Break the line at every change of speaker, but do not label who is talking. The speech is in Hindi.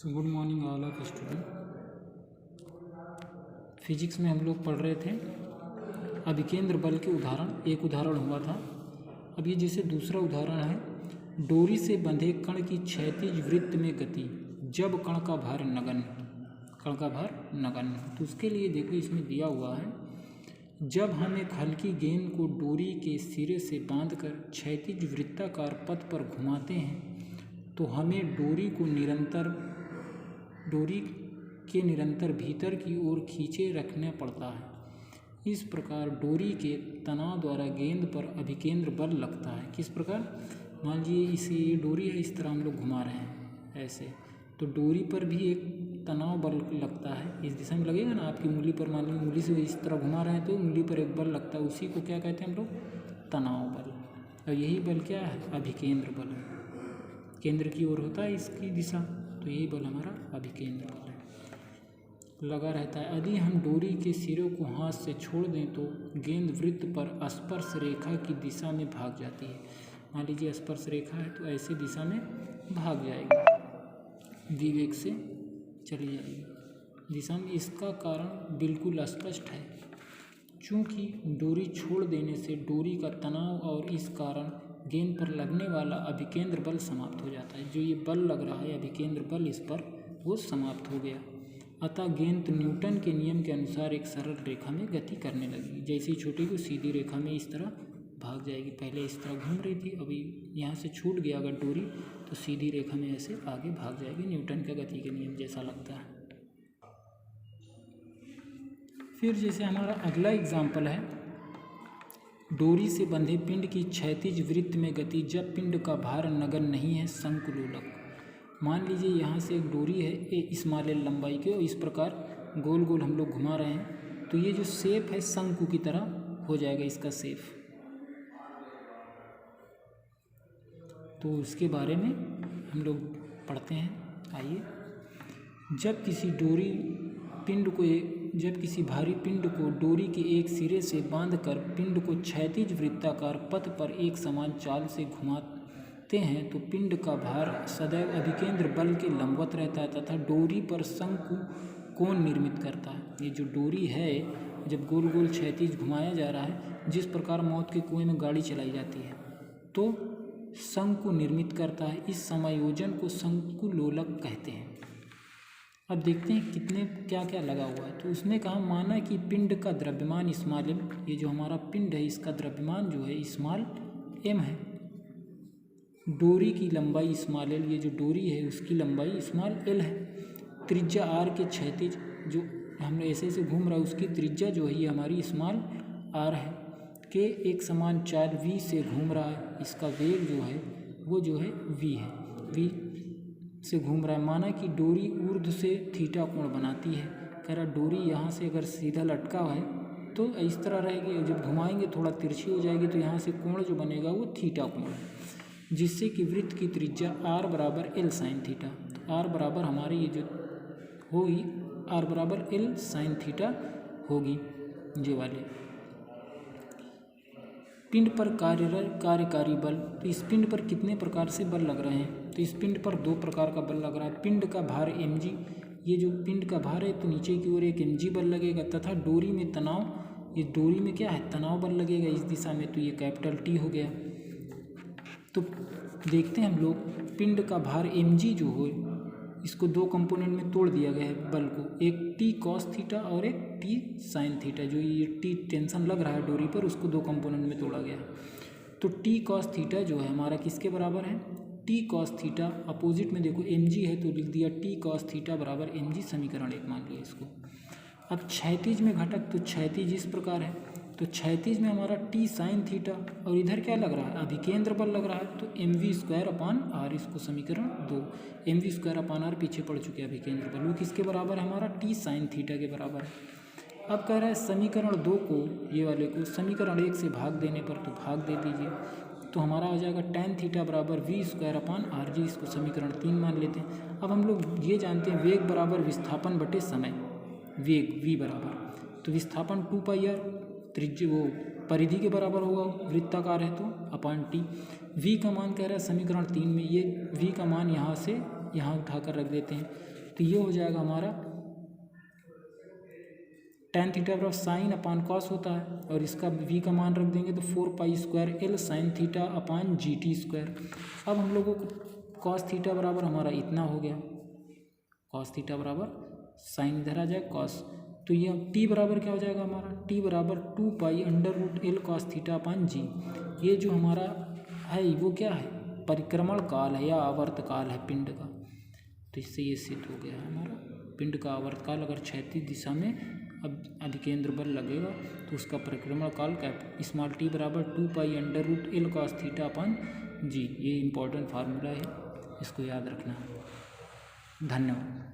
So good morning all of student. Physics में हम लोग पढ़ रहे थे अभिकेंद्र बल के उदाहरण। एक उदाहरण हुआ था, अब ये जैसे दूसरा उदाहरण है, डोरी से बंधे कण की क्षैतिज वृत्त में गति जब कण का भार नगण्य। तो उसके लिए देखो इसमें दिया हुआ है, जब हम एक हल्की गेंद को डोरी के सिरे से बांधकर क्षैतिज वृत्ताकार पथ पर घुमाते हैं तो हमें डोरी के निरंतर भीतर की ओर खींचे रखना पड़ता है। इस प्रकार डोरी के तनाव द्वारा गेंद पर अभिकेंद्र बल लगता है। किस प्रकार? मान लीजिए इसे ये डोरी है, इस तरह हम लोग घुमा रहे हैं ऐसे, तो डोरी पर भी एक तनाव बल लगता है, इस दिशा में लगेगा ना। आपकी उंगली पर मान लीजिए उंगली से इस तरह घुमा रहे हैं तो उंगली पर एक बल लगता है, उसी को क्या कहते हैं हम लोग? तनाव बल। और यही बल क्या है? अभिकेंद्र बल। केंद्र की ओर होता है इसकी दिशा, तो यही बल हमारा अभिकेंद्र बल है, लगा रहता है। यदि हम डोरी के सिरों को हाथ से छोड़ दें तो गेंद वृत्त पर स्पर्श रेखा की दिशा में भाग जाती है। मान लीजिए स्पर्श रेखा है तो ऐसे दिशा में भाग जाएगी, विवेक से चली जाएगी दिशा में। इसका कारण बिल्कुल स्पष्ट है, चूँकि डोरी छोड़ देने से डोरी का तनाव और इस कारण गेंद पर लगने वाला अभिकेंद्र बल समाप्त हो जाता है। जो ये बल लग रहा है अभिकेंद्र बल, इस पर वो समाप्त हो गया। अतः गेंद न्यूटन के नियम के अनुसार एक सरल रेखा में गति करने लगी। जैसे ही छोटी को सीधी रेखा में इस तरह भाग जाएगी। पहले इस तरह घूम रही थी, अभी यहाँ से छूट गया अगर डोरी तो सीधी रेखा में ऐसे आगे भाग जाएगी, न्यूटन का गति के नियम जैसा लगता है। फिर जैसे हमारा अगला एग्जाम्पल है, डोरी से बंधे पिंड की क्षैतिज वृत्त में गति जब पिंड का भार नगण्य नहीं है, शंकुलोलक। मान लीजिए यहाँ से एक डोरी है ए स्मॉल एल लंबाई की, और इस प्रकार गोल गोल हम लोग घुमा रहे हैं तो ये जो शेप है शंकु की तरह हो जाएगा इसका शेप। तो उसके बारे में हम लोग पढ़ते हैं, आइए। जब किसी भारी पिंड को डोरी के एक सिरे से बांधकर पिंड को क्षैतिज वृत्ताकार पथ पर एक समान चाल से घुमाते हैं तो पिंड का भार सदैव अभिकेंद्र बल के लंबवत रहता है तथा डोरी पर शंकु कोण निर्मित करता है। ये जो डोरी है जब गोल गोल क्षैतिज घुमाया जा रहा है, जिस प्रकार मौत के कुएं में गाड़ी चलाई जाती है तो शंकु निर्मित करता है। इस समायोजन को शंकुलोलक कहते हैं। अब देखते हैं कितने क्या क्या लगा हुआ है। तो उसने कहा, माना कि पिंड का द्रव्यमान स्मॉल एम, ये जो हमारा पिंड है इसका द्रव्यमान जो है स्मॉल एम है, डोरी की लंबाई स्मॉल एल, ये जो डोरी है उसकी लंबाई स्मॉल एल है, त्रिज्या आर के क्षैतिज जो हमने ऐसे ऐसे घूम रहा है उसकी त्रिज्या जो है ये हमारी स्मॉल आर है, के एक समान चाल वी से घूम रहा है, इसका वेग जो है वो जो है वी है, वी से घूम रहा है। माना कि डोरी ऊर्ध्व से थीटा कोण बनाती है। कह रहा डोरी यहाँ से अगर सीधा लटका है तो इस तरह रहेगी, जब घुमाएंगे थोड़ा तिरछी हो जाएगी तो यहाँ से कोण जो बनेगा वो थीटा कोण है, जिससे कि वृत्त की त्रिज्या आर बराबर एल साइन थीटा। तो आर बराबर हमारी ये जो होगी आर बराबर एल साइन थीटा होगी। ये वाले पिंड पर कार्यकारी बल, तो इस पिंड पर कितने प्रकार से बल लग रहे हैं? तो इस पिंड पर दो प्रकार का बल लग रहा है। पिंड का भार mg, ये जो पिंड का भार है तो नीचे की ओर एक mg बल लगेगा, तथा डोरी में तनाव, ये डोरी में क्या है? तनाव बल लगेगा इस दिशा में, तो ये कैपिटल T हो गया। तो देखते हैं हम लोग पिंड का भार mg जो हो, इसको दो कंपोनेंट में तोड़ दिया गया है बल को, एक T cos थीटा और एक T साइन थीटा। जो ये T टेंशन लग रहा है डोरी पर उसको दो कंपोनेंट में तोड़ा गया है। तो T cos थीटा जो है हमारा किसके बराबर है? T cos थीटा अपोजिट में देखो mg है तो लिख दिया T cos थीटा बराबर mg, समीकरण 1 मान लिया इसको। अब क्षैतिज में घटक, तो क्षैतिज इस प्रकार है, तो क्षैतिज में हमारा T साइन थीटा और इधर क्या लग रहा है? अभिकेंद्र बल लग रहा है, तो mv²/r, इसको समीकरण 2, mv²/r पीछे पड़ चुके हैं अभिकेंद्र बल, वो किसके बराबर है? हमारा T साइन थीटा के बराबर है। अब कह रहा है समीकरण 2 को, ये वाले को समीकरण 1 से भाग देने पर, तो भाग दे दीजिए, तो हमारा आ जाएगा tan थीटा बराबर v²/rg, इसको समीकरण 3 मान लेते हैं। अब हम लोग ये जानते हैं वेग बराबर विस्थापन बटे समय, वेग v बराबर, तो विस्थापन 2πr, त्रिज्या वो परिधि के बराबर होगा, वृत्ताकार है तो अपॉन T। v का मान कह रहा है समीकरण 3 में, ये v का मान यहाँ से यहाँ उठाकर रख देते हैं, तो ये हो जाएगा हमारा tan थीटा बराबर साइन अपान कॉस होता है, और इसका v का मान रख देंगे तो 4 π² L sine theta upon GT²। अब हम लोगों को कॉस थीटा बराबर हमारा इतना हो गया, कॉस थीटा बराबर साइन इधर आ जाए कॉस, तो ये t बराबर क्या हो जाएगा हमारा, t बराबर 2 π√L cos theta upon g। ये जो हमारा है वो क्या है, परिक्रमण काल है या आवर्त काल है पिंड का, तो इससे ये सिद्ध हो गया है हमारा पिंड का आवर्त काल। अगर क्षैतिज दिशा में अब अधिकेंद्र बल लगेगा तो उसका परिक्रमण काल स्मॉल t बराबर 2 π√L cos theta upon g। ये इम्पोर्टेंट फार्मूला है, इसको याद रखना है। धन्यवाद।